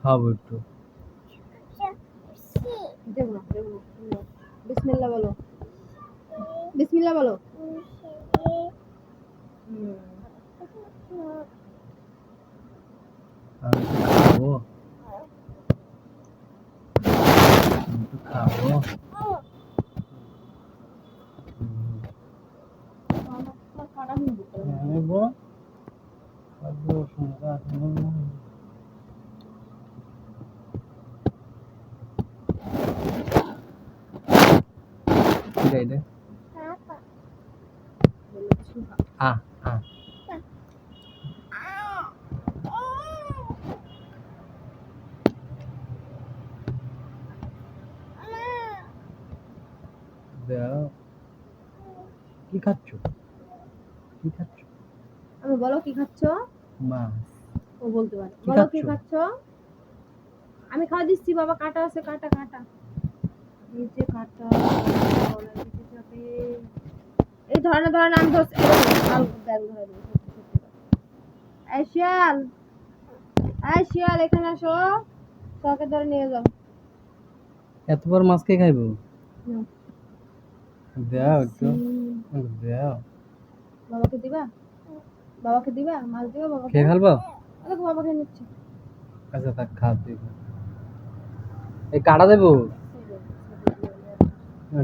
খাবো একটু। দেবো না, দেবো না। বিসমিল্লাহ বলো, বিসমিল্লাহ বলো। আমি তো খাবো, আমি তো খাবো। নেবো, খাবো, সুন্দর খাবো। এটা এটা আ আ দাও। কি খাচ্ছ? কি খাচ্ছ? আমি বলো কি খাচ্ছ? মাছ। ও বলতে পারে। কি বলো কি খাচ্ছ? খাচ্ছ? আমি খাওয়া দিচ্ছি বাবা, কাটা আছে, কাটা কাটা। এই যে কাটা, গলার দিকে যাবে। এই ধরনের ধরনের আমি ধরছি, আর ব্যাগ ধরে দেবো। এই শিয়াল, এই শিয়াল এখানে আসো, তোকে ধরে নিয়ে যাও। এত বড় মাছ কে খাইবো? নাও। দাও একটু, দাও। বাবাকে দিবা? বাবাকে দিবা? মাছ দিবা বাবাকে? খেয়ে ফেলবো? দেখো বাবাকে নিচ্ছে। আচ্ছা থাক, খাওয়া দিবো। এই কাটা দেবো,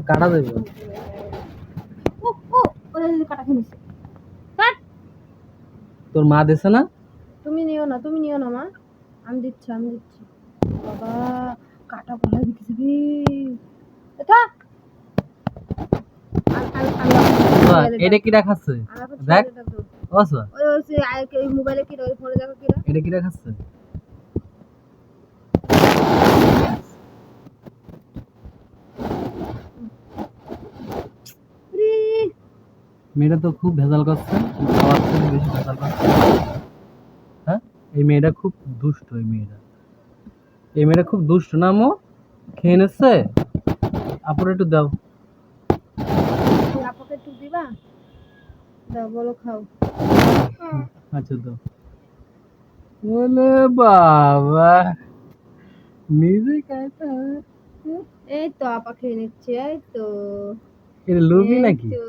কাটা দেবো। ও ও, ওরা যদি কাটা খেয়ে নিচ্ছে। কাট। তোর মা দিছে না? তুমি নিও না, তুমি নিও না মা, আমি দিচ্ছি, আমি দিচ্ছি। বাবা, কাটা গলায় দিতে যাবে। এটা এটা কি দেখাচ্ছে? দেখ, ওসা ওই মোবাইলে কি ওই ফোনে দেখো কি এটা কি দেখাচ্ছে? মেয়েটা তো খুব ভেজাল করছে, খাওয়ার থেকে বেশি ভেজাল করছে। হ্যাঁ, এই মেয়েটা খুব দুষ্ট। এই মেয়েটা খুব দুষ্ট না মো? খেয়ে নিচ্ছে। আপুর একটু দাও। আপাকে একটু দিবা? দাও, বলো খাও। আচ্ছা দাও। ওলে বাবা, নিজে খাইতে হবে। এই তো আপা খেয়ে নিচ্ছে, এই তো, এটা লুবি এই নাকি? তো।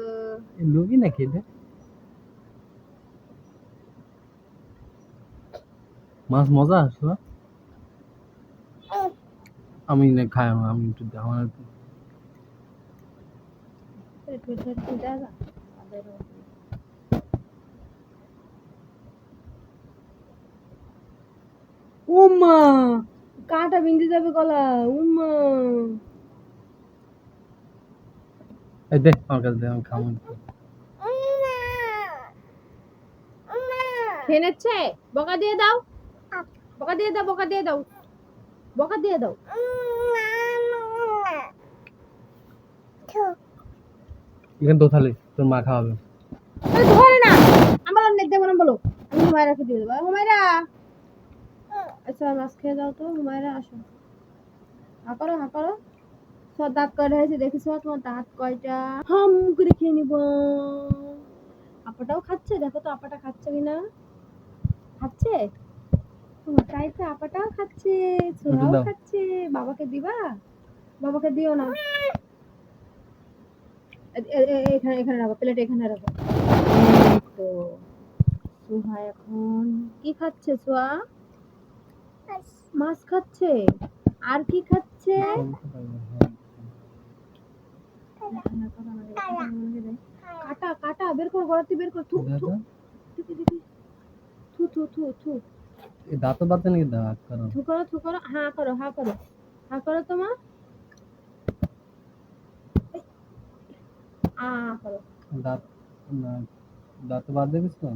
লুবি নাকি এটা? মাছ মজা আসলো। আমি না খাই, আমি একটু দাও, আমার একটু। উম্মা, কাঁটা বিন্ধি যাবে গলা, উম্মা। এই দে আমার কাছে দে, আমি খাবো। খেয়ে নিচ্ছে, বকা দিয়ে দাও, বকা দিয়ে দাও, বকা দিয়ে দাও, বকা দিয়ে দাও। এখানে তো থালি, তোর মা খাওয়াবে। ধরে না, আমার আর নেই দেবো না বলো। আমি হুমায়রাকে দিয়ে দেবো। হুমায়রা, আচ্ছা মাছ খেয়ে যাও তো। হুমায়রা আসো, হা করো, হা করো। তোমার দাঁত কয়টা হয়েছে দেখেছো? তোমার দাঁত কয়টা? হাম করে খেয়ে নিব। আপাটাও খাচ্ছে, দেখো তো আপাটা খাচ্ছে কিনা। খাচ্ছে, তোমার চাইছে, আপাটাও খাচ্ছে, একটু ছোড়াও দাও। খাচ্ছে। বাবাকে দিবা? বাবাকে দিও না। এখানে এখানে রাখো, প্লেট এখানে রাখো। এই তো, সোহা এখন কি খাচ্ছে? সোহা মাছ খাচ্ছে। আর কি খাচ্ছে? কাটা কাটা বের কর, গড়াতে বের কর। থু থু, দেখি দেখি, থু থু থু থু। এই দাঁতও বাচ্চা নাকি? দাঁত করো। থু করো, থু করো, হা করো, হা করো, হা করো তোমা। আ করো। দাঁত না, দাঁত বাদ দেবিস তো।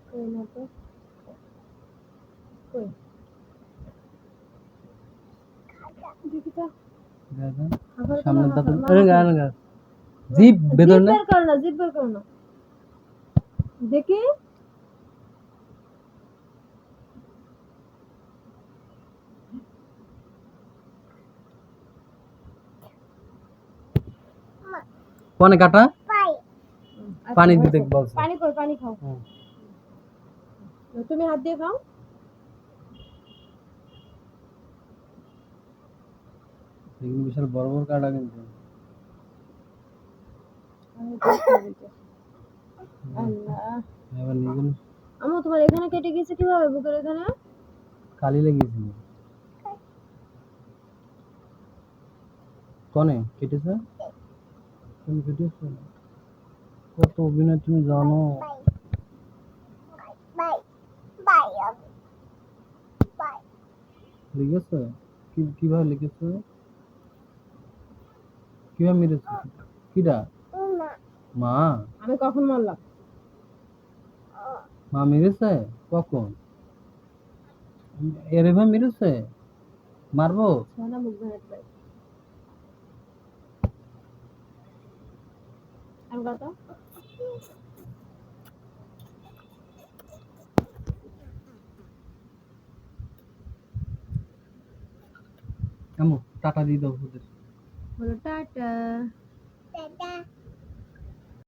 কই না তো, কই দেখি তো। হা করো তোমা, সামনের হা দাঁত করো, মা আরে হা গান করো। গা, জিভ ভেতর জিভ না। বের করো না, জিভ বের করো না, দেখি। কোনে কাটা? আচ্ছা, পানি হয়েছে। দিতে বলছে। পানি কই, পানি খাও। তুমি হাত দিয়ে খাও। এগুলো বিশাল বড় বড় কাটা কিন্তু। আমি দেখতে দিতেছি। আল্লাহ, এবার নিজে আম্মু তোমার এখানে কেটে গেছে কিভাবে, বুকের এখানে? কালি লেগেছিল। কনে কেটেছে? তুমি কেটেছো? কত অভিনয় তুমি জানো। লিখেছো? কিভাবে লিখেছো? কিভাবে মেরেছো? কিডা? মা। আমি কখন মারলাম? মা মেরেছে? কখন? এরভাবে মেরেছে? মারবো? সোনা মুখ ভেঙে দেয়। আর কত? কেমন টাটা দিয়ে দাও ওদের। বলো টাটা।